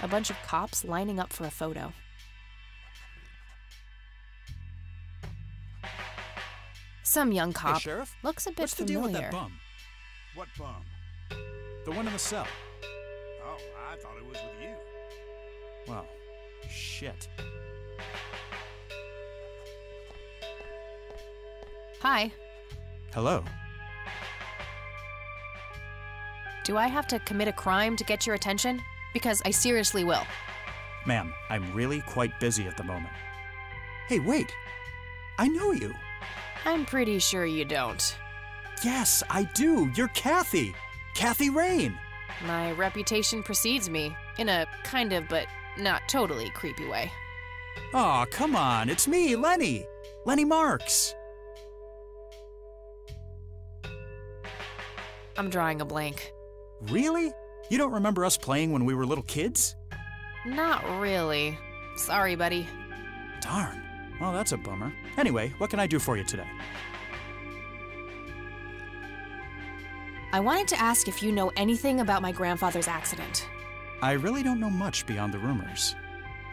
A bunch of cops lining up for a photo. Some young cop. Hey, Sheriff? Looks a bit What's the familiar. deal with that bum? What bum? The one in the cell. Oh, I thought it was with you. Well, shit. Hi. Hello. Do I have to commit a crime to get your attention? Because I seriously will. Ma'am, I'm really quite busy at the moment. Hey, wait. I know you. I'm pretty sure you don't. Yes, I do. You're Kathy. Kathy Rain. My reputation precedes me, in a kind of but not totally creepy way. Aw, come on. It's me, Lenny. Lenny Marks. I'm drawing a blank. Really? You don't remember us playing when we were little kids? Not really. Sorry, buddy. Darn. Well, that's a bummer. Anyway, what can I do for you today? I wanted to ask if you know anything about my grandfather's accident. I really don't know much beyond the rumors.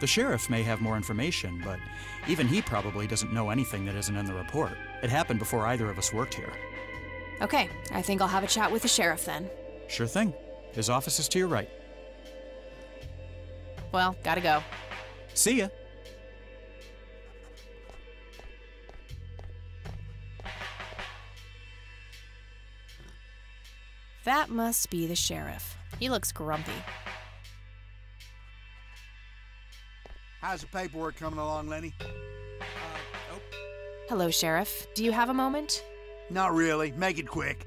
The sheriff may have more information, but even he probably doesn't know anything that isn't in the report. It happened before either of us worked here. Okay, I think I'll have a chat with the sheriff then. Sure thing. His office is to your right. Well, gotta go. See ya. That must be the sheriff. He looks grumpy. How's the paperwork coming along, Lenny? Hello, Sheriff. Do you have a moment? Not really. Make it quick.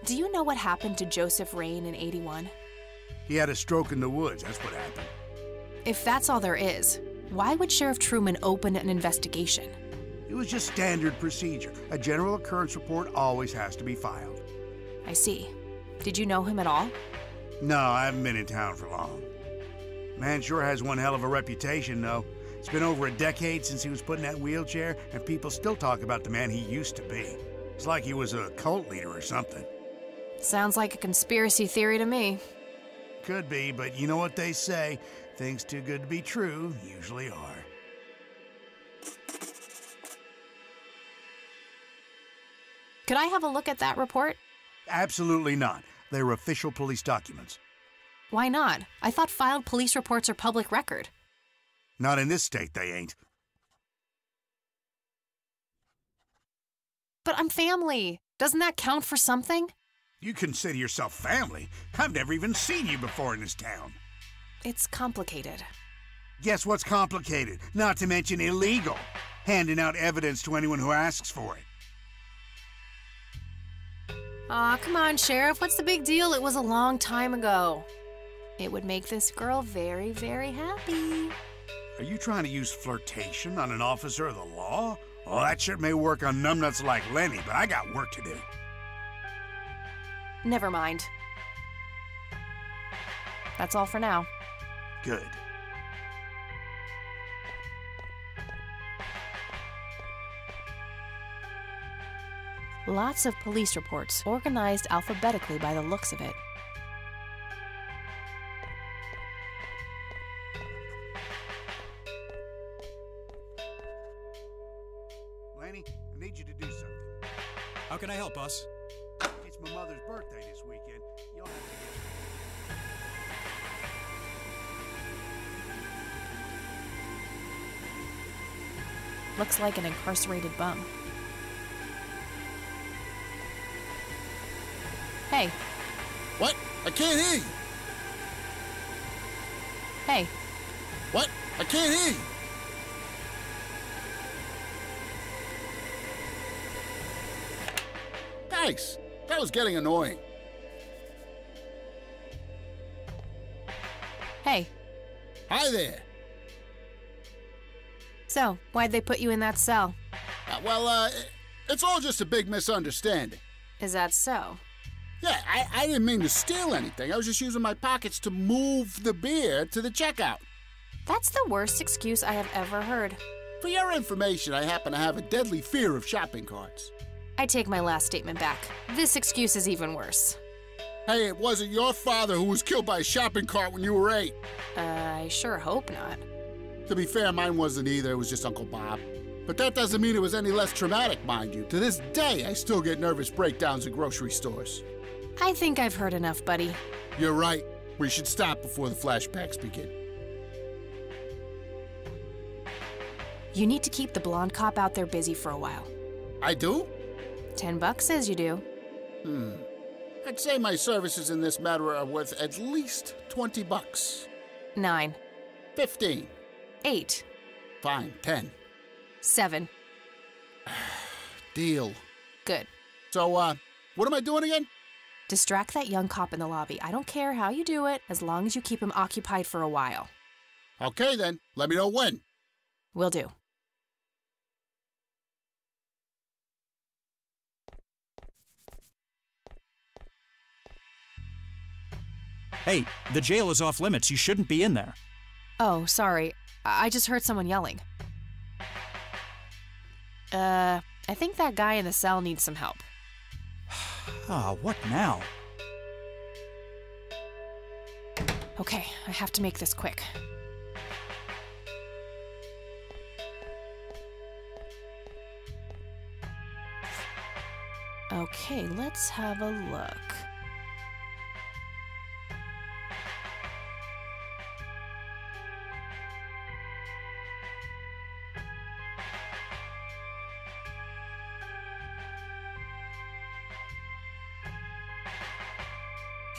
Do you know what happened to Joseph Rain in '81? He had a stroke in the woods. That's what happened. If that's all there is, why would Sheriff Truman open an investigation? It was just standard procedure. A general occurrence report always has to be filed. I see. Did you know him at all? No, I haven't been in town for long. Man sure has one hell of a reputation, though. It's been over a decade since he was put in that wheelchair, and people still talk about the man he used to be. It's like he was a cult leader or something. Sounds like a conspiracy theory to me. Could be, but you know what they say. Things too good to be true usually are. Could I have a look at that report? Absolutely not. They're official police documents. Why not? I thought filed police reports are public record. Not in this state, they ain't. But I'm family. Doesn't that count for something? You consider yourself family? I've never even seen you before in this town. It's complicated. Guess what's complicated? Not to mention illegal. Handing out evidence to anyone who asks for it. Aw, come on, Sheriff. What's the big deal? It was a long time ago. It would make this girl very, very happy. Are you trying to use flirtation on an officer of the law? Well, that shit may work on numbnuts like Lenny, but I got work to do. Never mind. That's all for now. Good. Lots of police reports, organized alphabetically by the looks of it. Lenny, I need you to do something. How can I help, boss? It's my mother's birthday this weekend. You'll have to Looks like an incarcerated bum. Hey, What? I can't hear you. hey, What? I can't hear you. Thanks. That was getting annoying. hey. Hi there. So, why'd they put you in that cell? It's all just a big misunderstanding. Is that so? Yeah, I didn't mean to steal anything. I was just using my pockets to move the beer to the checkout. That's the worst excuse I have ever heard. For your information, I happen to have a deadly fear of shopping carts. I take my last statement back. This excuse is even worse. Hey, it wasn't your father who was killed by a shopping cart when you were 8. I sure hope not. To be fair, mine wasn't either. It was just Uncle Bob. But that doesn't mean it was any less traumatic, mind you. To this day, I still get nervous breakdowns at grocery stores. I think I've heard enough, buddy. You're right. We should stop before the flashbacks begin. You need to keep the blonde cop out there busy for a while. I do? $10 says you do. I'd say my services in this matter are worth at least $20. 9. 15. 8. Fine, 10. 7. Deal. Good. So, what am I doing again? Distract that young cop in the lobby. I don't care how you do it, as long as you keep him occupied for a while. Okay, then. Let me know when. Will do. Hey, the jail is off limits. You shouldn't be in there. Oh, sorry. I just heard someone yelling. I think that guy in the cell needs some help. Ah, what now? Okay, I have to make this quick. Okay, let's have a look.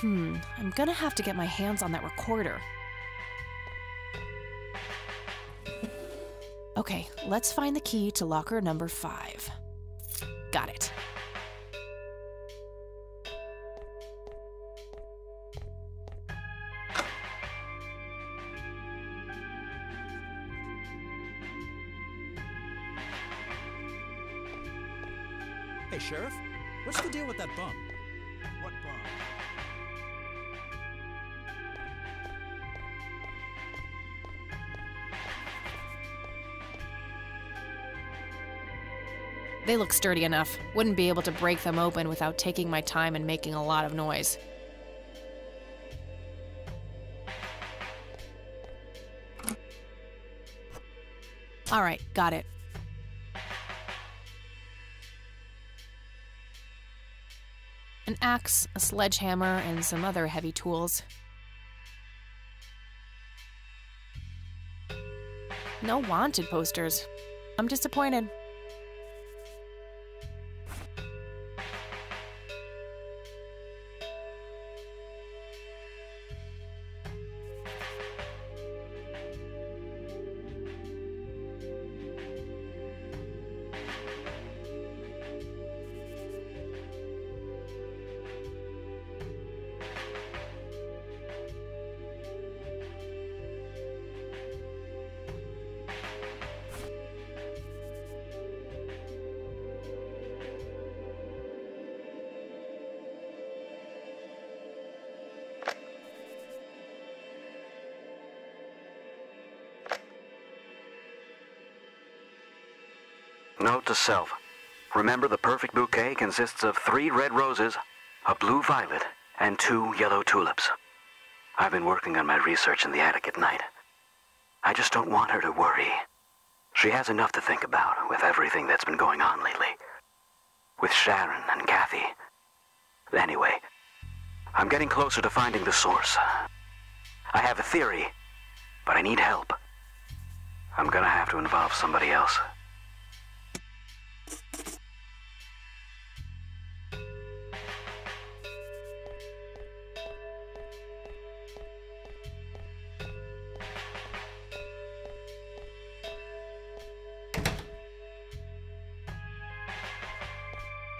I'm gonna have to get my hands on that recorder. Okay, let's find the key to locker number 5. Got it. Hey, Sheriff, what's the deal with that bum? What bum? They look sturdy enough. Wouldn't be able to break them open without taking my time and making a lot of noise. All right, got it. An axe, a sledgehammer, and some other heavy tools. No wanted posters. I'm disappointed. Note to self. Remember, the perfect bouquet consists of 3 red roses, a blue violet, and 2 yellow tulips. I've been working on my research in the attic at night. I just don't want her to worry. She has enough to think about with everything that's been going on lately. With Sharon and Kathy. Anyway, I'm getting closer to finding the source. I have a theory, but I need help. I'm gonna have to involve somebody else.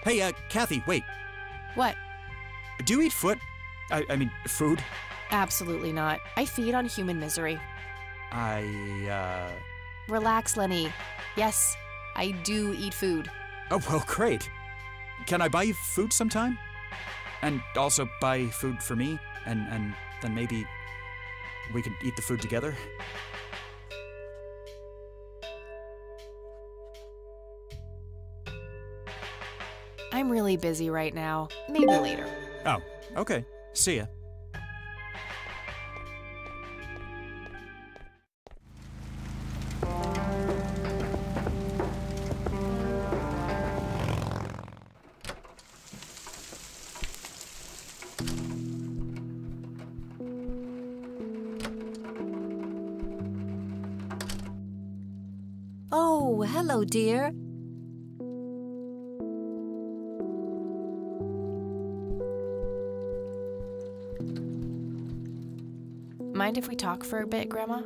Hey, Kathy, wait. What? Do you eat foot? I mean, food? Absolutely not. I feed on human misery. Relax, Lenny. Yes, I do eat food. Oh, well, great. Can I buy you food sometime? And also buy food for me? And then maybe we could eat the food together? I'm really busy right now. Maybe later. Oh, okay. See ya. Oh, hello, dear. Mind if we talk for a bit, Grandma?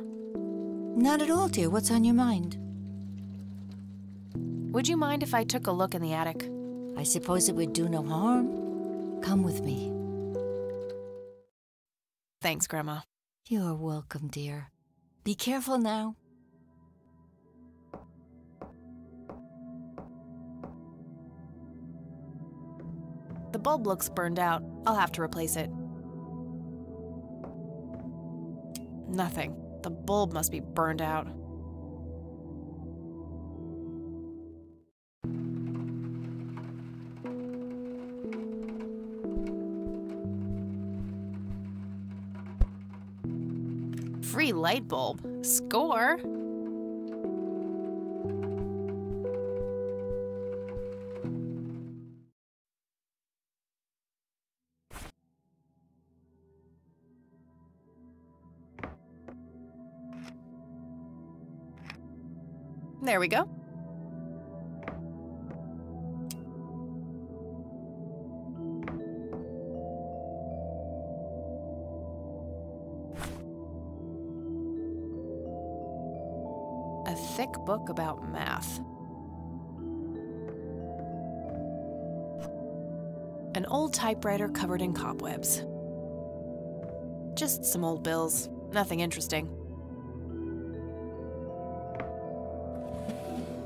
Not at all, dear. What's on your mind? Would you mind if I took a look in the attic? I suppose it would do no harm. Come with me. Thanks, Grandma. You're welcome, dear. Be careful now. The bulb looks burned out. I'll have to replace it. Nothing. The bulb must be burned out. Free light bulb. Score! There we go. A thick book about math. An old typewriter covered in cobwebs. Just some old bills. Nothing interesting.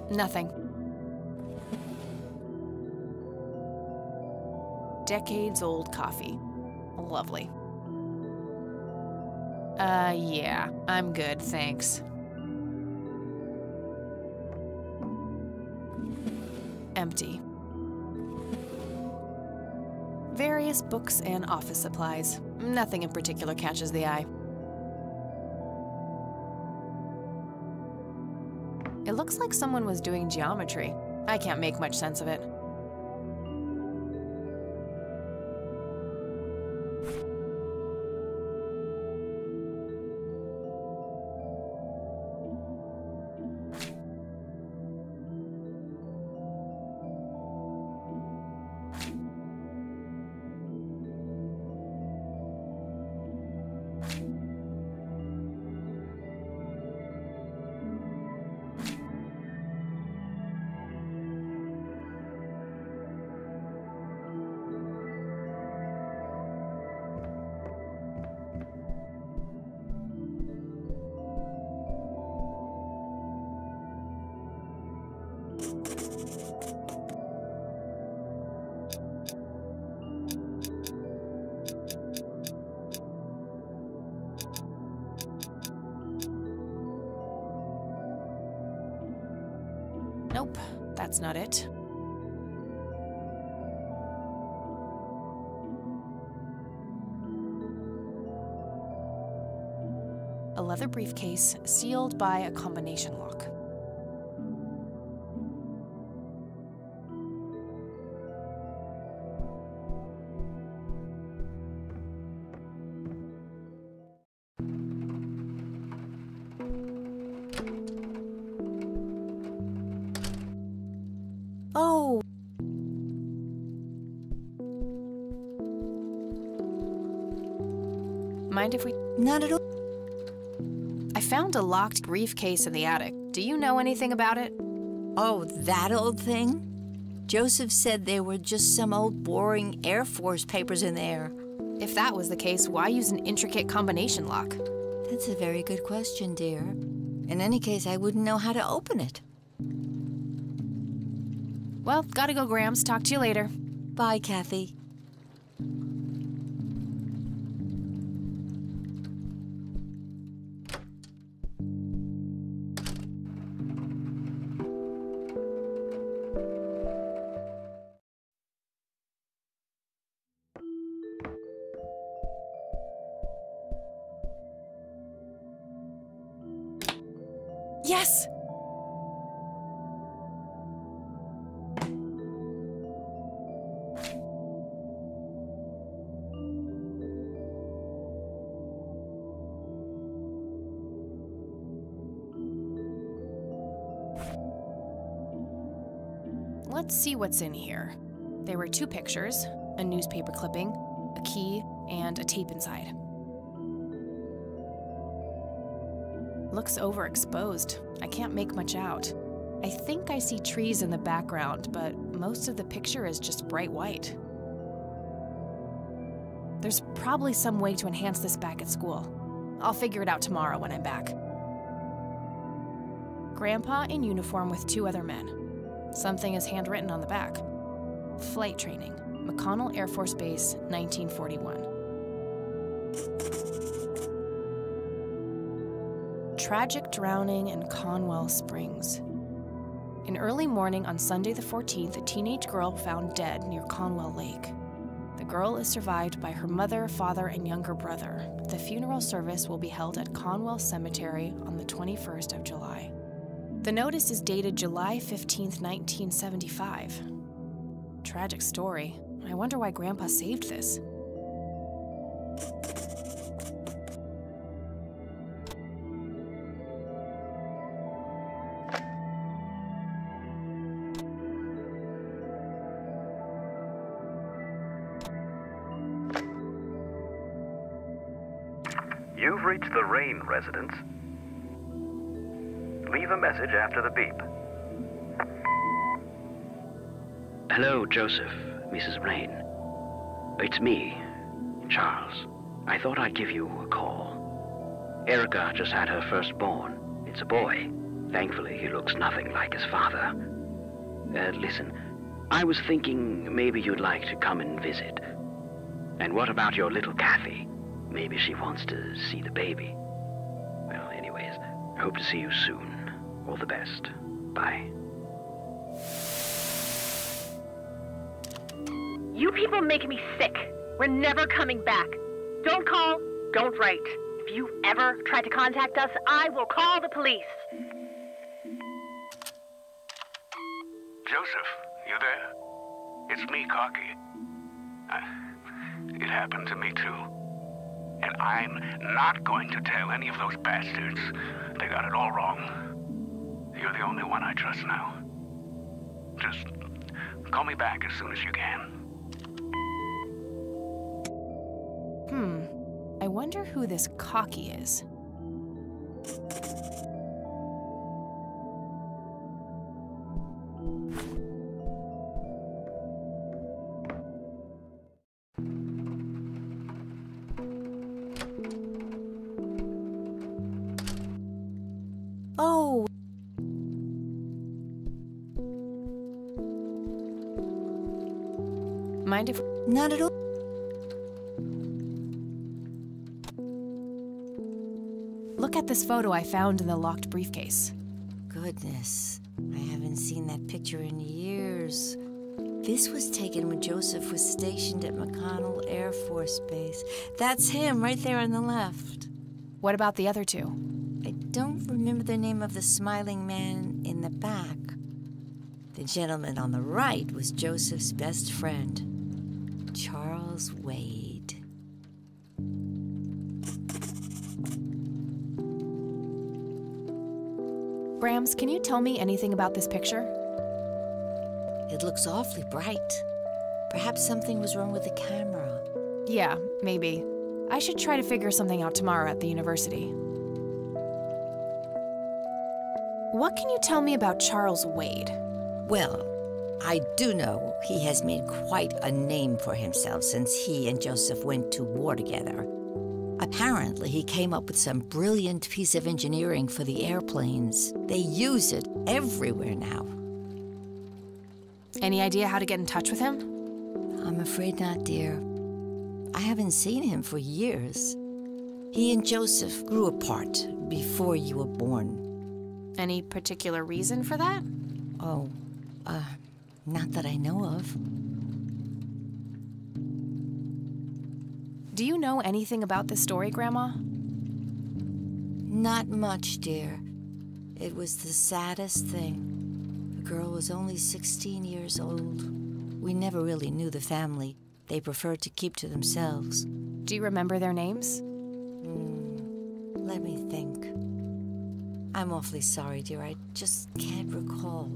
Nothing. Decades-old coffee. Lovely. Yeah, I'm good, thanks. Empty. Various books and office supplies. Nothing in particular catches the eye. It looks like someone was doing geometry. I can't make much sense of it. Nope, that's not it. A leather briefcase sealed by a combination lock. Oh! Mind if we... Not at all. I found a locked briefcase in the attic. Do you know anything about it? Oh, that old thing? Joseph said there were just some old boring Air Force papers in there. If that was the case, why use an intricate combination lock? That's a very good question, dear. In any case, I wouldn't know how to open it. Well, gotta go, Grams. Talk to you later. Bye, Kathy. Yes! Let's see what's in here. There were 2 pictures, a newspaper clipping, a key, and a tape inside. Looks overexposed. I can't make much out. I think I see trees in the background, but most of the picture is just bright white. There's probably some way to enhance this back at school. I'll figure it out tomorrow when I'm back. Grandpa in uniform with 2 other men. Something is handwritten on the back. Flight training, McConnell Air Force Base, 1941. Tragic drowning in Conwell Springs. In early morning on Sunday the 14th, a teenage girl found dead near Conwell Lake. The girl is survived by her mother, father, and younger brother. The funeral service will be held at Conwell Cemetery on the 21st of July. The notice is dated July 15th, 1975. Tragic story. I wonder why Grandpa saved this. You've reached the Rain residence. Leave a message after the beep. Hello, Joseph, Mrs. Rain. It's me, Charles. I thought I'd give you a call. Erica just had her firstborn. It's a boy. Thankfully, he looks nothing like his father. Listen, I was thinking maybe you'd like to come and visit. And what about your little Kathy? Maybe she wants to see the baby. Well, anyways, I hope to see you soon. All the best. Bye. You people make me sick. We're never coming back. Don't call, don't write. If you ever try to contact us, I will call the police. Joseph, you there? It's me, Cocky. It happened to me too. And I'm not going to tell any of those bastards. They got it all wrong. You're the only one I trust now. Just call me back as soon as you can. I wonder who this Cocky is. Oh. Mind if... Not at all. Look at this photo I found in the locked briefcase. Goodness, I haven't seen that picture in years. This was taken when Joseph was stationed at McConnell Air Force Base. That's him right there on the left. What about the other 2? I don't remember the name of the smiling man in the back. The gentleman on the right was Joseph's best friend, Charles Wade. Grams, can you tell me anything about this picture? It looks awfully bright. Perhaps something was wrong with the camera. Yeah, maybe. I should try to figure something out tomorrow at the university. What can you tell me about Charles Wade? Well, I do know he has made quite a name for himself since he and Joseph went to war together. Apparently, he came up with some brilliant piece of engineering for the airplanes. They use it everywhere now. Any idea how to get in touch with him? I'm afraid not, dear. I haven't seen him for years. He and Joseph grew apart before you were born. Any particular reason for that? Oh, not that I know of. Do you know anything about this story, Grandma? Not much, dear. It was the saddest thing. The girl was only 16 years old. We never really knew the family. They preferred to keep to themselves. Do you remember their names? Let me think. I'm awfully sorry, dear. I just can't recall.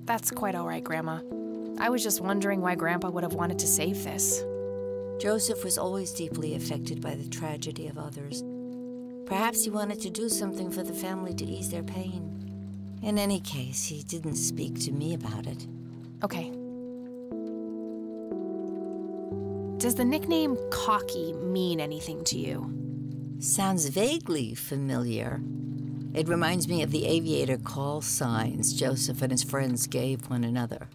That's quite all right, Grandma. I was just wondering why Grandpa would have wanted to save this. Joseph was always deeply affected by the tragedy of others. Perhaps he wanted to do something for the family to ease their pain. In any case, he didn't speak to me about it. Okay. Does the nickname Cocky mean anything to you? Sounds vaguely familiar. It reminds me of the aviator call signs Joseph and his friends gave one another.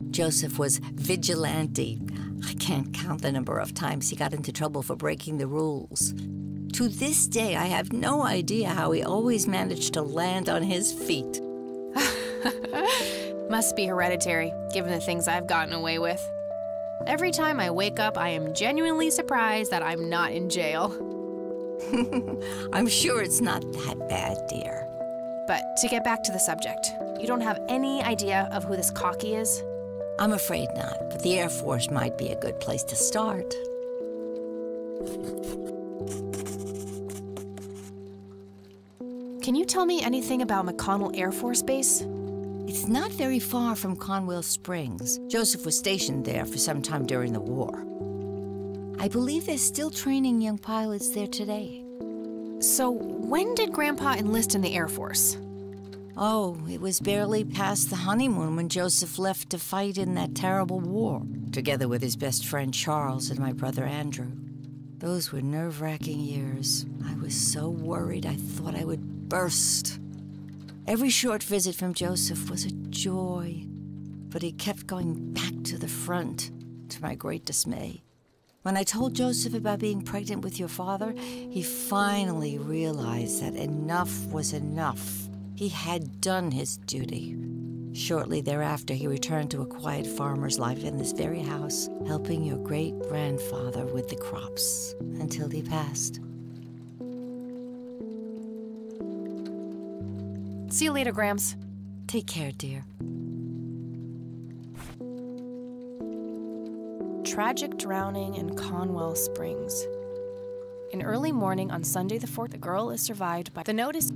Joseph was vigilante. I can't count the number of times he got into trouble for breaking the rules. To this day, I have no idea how he always managed to land on his feet. Must be hereditary, given the things I've gotten away with. Every time I wake up, I am genuinely surprised that I'm not in jail. I'm sure it's not that bad, dear. But to get back to the subject, you don't have any idea of who this Cocky is? I'm afraid not, but the Air Force might be a good place to start. Can you tell me anything about McConnell Air Force Base? It's not very far from Conwell Springs. Joseph was stationed there for some time during the war. I believe they're still training young pilots there today. So when did Grandpa enlist in the Air Force? Oh, it was barely past the honeymoon when Joseph left to fight in that terrible war, together with his best friend Charles and my brother Andrew. Those were nerve-wracking years. I was so worried I thought I would burst. Every short visit from Joseph was a joy, but he kept going back to the front, to my great dismay. When I told Joseph about being pregnant with your father, he finally realized that enough was enough. He had done his duty. Shortly thereafter, he returned to a quiet farmer's life in this very house, helping your great-grandfather with the crops, until he passed. See you later, Grams. Take care, dear. Tragic drowning in Conwell Springs. In early morning on Sunday the 4th, the girl is survived by the notice.